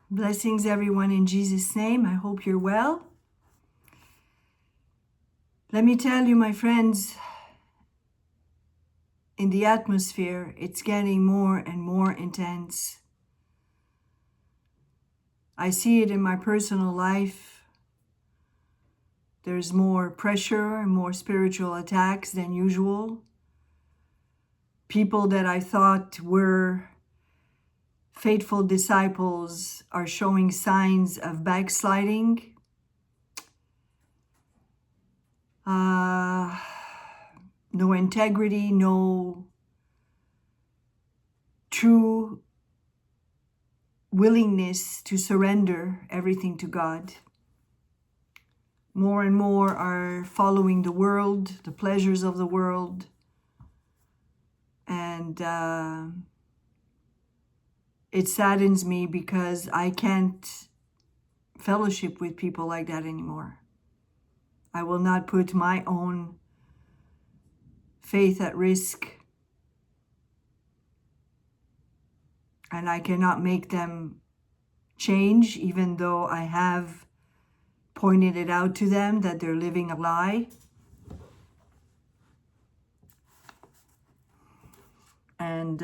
Blessings, everyone, in Jesus' name. I hope you're well. Let me tell you, my friends, in the atmosphere, it's getting more and more intense. I see it in my personal life. There's more pressure and more spiritual attacks than usual. People that I thought were faithful disciples are showing signs of backsliding. No integrity, no true willingness to surrender everything to God. More and more are following the world, the pleasures of the world, and it saddens me because I can't fellowship with people like that anymore. I will not put my own faith at risk, and I cannot make them change, even though I have pointed it out to them that they're living a lie. And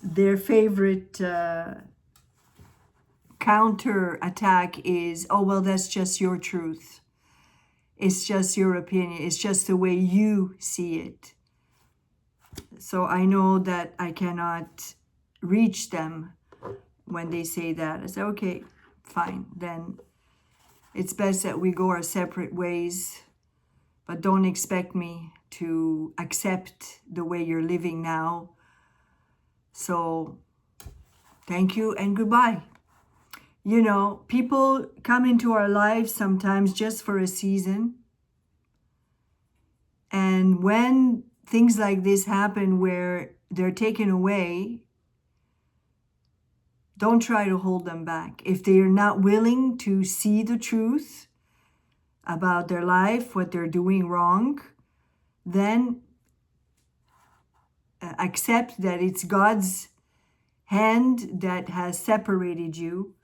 their favorite counter attack is, oh, well, that's just your truth. It's just your opinion. It's just the way you see it. So I know that I cannot reach them when they say that. I say, okay, fine. Then it's best that we go our separate ways, but don't expect me to accept the way you're living now. So thank you and goodbye. You know, people come into our lives sometimes just for a season. And when things like this happen where they're taken away, don't try to hold them back. If they are not willing to see the truth about their life, what they're doing wrong, then accept that it's God's hand that has separated you,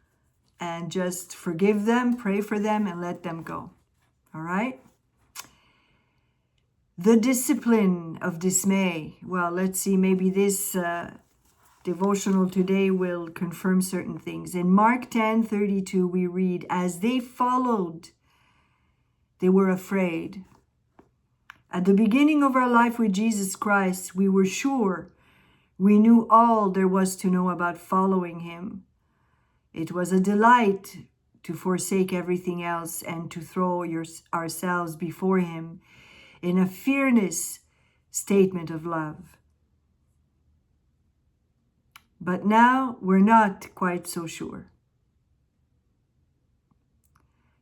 and just forgive them, pray for them, and let them go. All right? The discipline of dismay. Well, let's see, maybe this devotional today will confirm certain things. In Mark 10:32, we read, as they followed, they were afraid. At the beginning of our life with Jesus Christ, we were sure we knew all there was to know about following him. It was a delight to forsake everything else and to throw ourselves before him in a fearless statement of love. But now we're not quite so sure.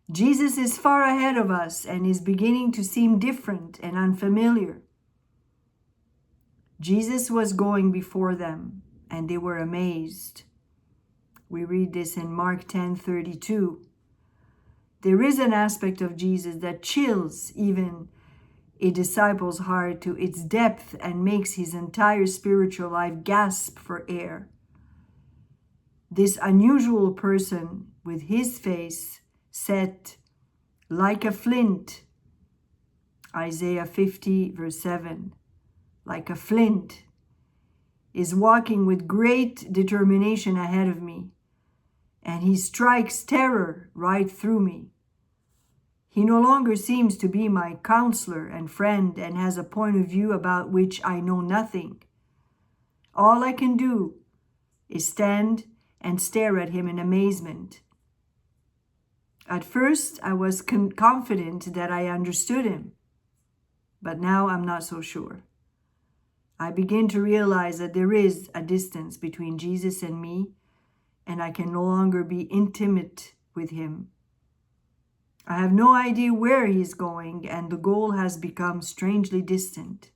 Jesus is far ahead of us and is beginning to seem different and unfamiliar. Jesus was going before them, and they were amazed. We read this in Mark 10:32. There is an aspect of Jesus that chills even a disciple's heart to its depth and makes his entire spiritual life gasp for air. This unusual person with his face set like a flint, Isaiah 50 verse 7, like a flint, is walking with great determination ahead of me, and he strikes terror right through me. He no longer seems to be my counselor and friend and has a point of view about which I know nothing. All I can do is stand and stare at him in amazement. At first, I was confident that I understood him, but now I'm not so sure. I begin to realize that there is a distance between Jesus and me, and I can no longer be intimate with him. I have no idea where he's going, and the goal has become strangely distant.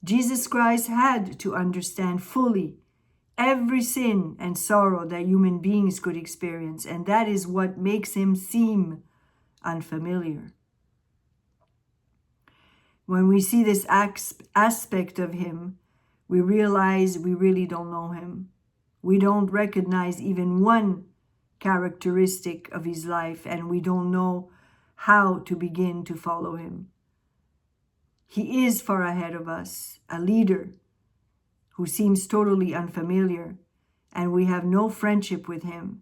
Jesus Christ had to understand fully every sin and sorrow that human beings could experience, and that is what makes him seem unfamiliar. When we see this aspect of him, we realize we really don't know him. We don't recognize even one characteristic of his life, and we don't know how to begin to follow him. He is far ahead of us, a leader who seems totally unfamiliar, and we have no friendship with him.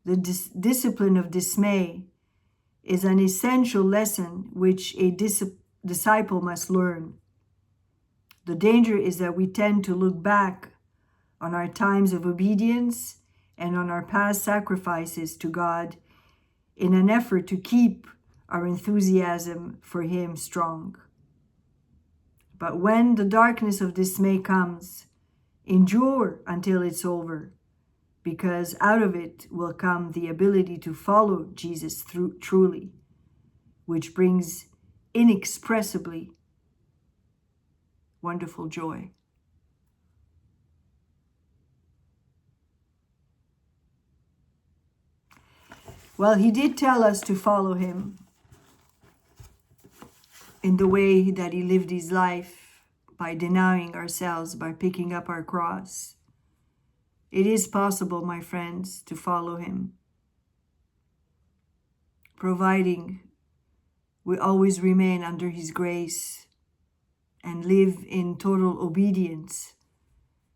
The discipline of dismay is an essential lesson which a disciple must learn. The danger is that we tend to look back on our times of obedience and on our past sacrifices to God in an effort to keep our enthusiasm for him strong. But when the darkness of dismay comes, endure until it's over, because out of it will come the ability to follow Jesus truly, which brings inexpressibly wonderful joy. Well, he did tell us to follow him in the way that he lived his life, by denying ourselves, by picking up our cross. It is possible, my friends, to follow him, providing we always remain under his grace and live in total obedience.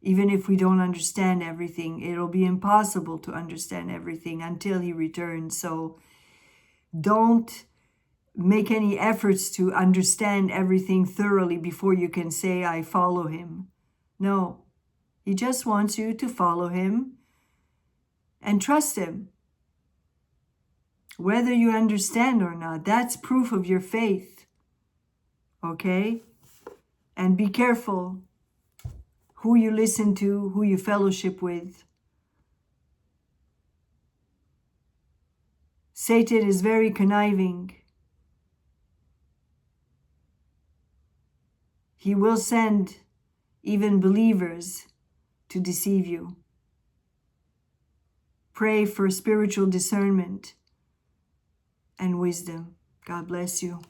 Even if we don't understand everything, it'll be impossible to understand everything until he returns. So don't make any efforts to understand everything thoroughly before you can say, I follow him. No, he just wants you to follow him and trust him. Whether you understand or not, that's proof of your faith. Okay? And be careful who you listen to, who you fellowship with. Satan is very conniving. He will send even believers to deceive you. Pray for spiritual discernment and wisdom. God bless you.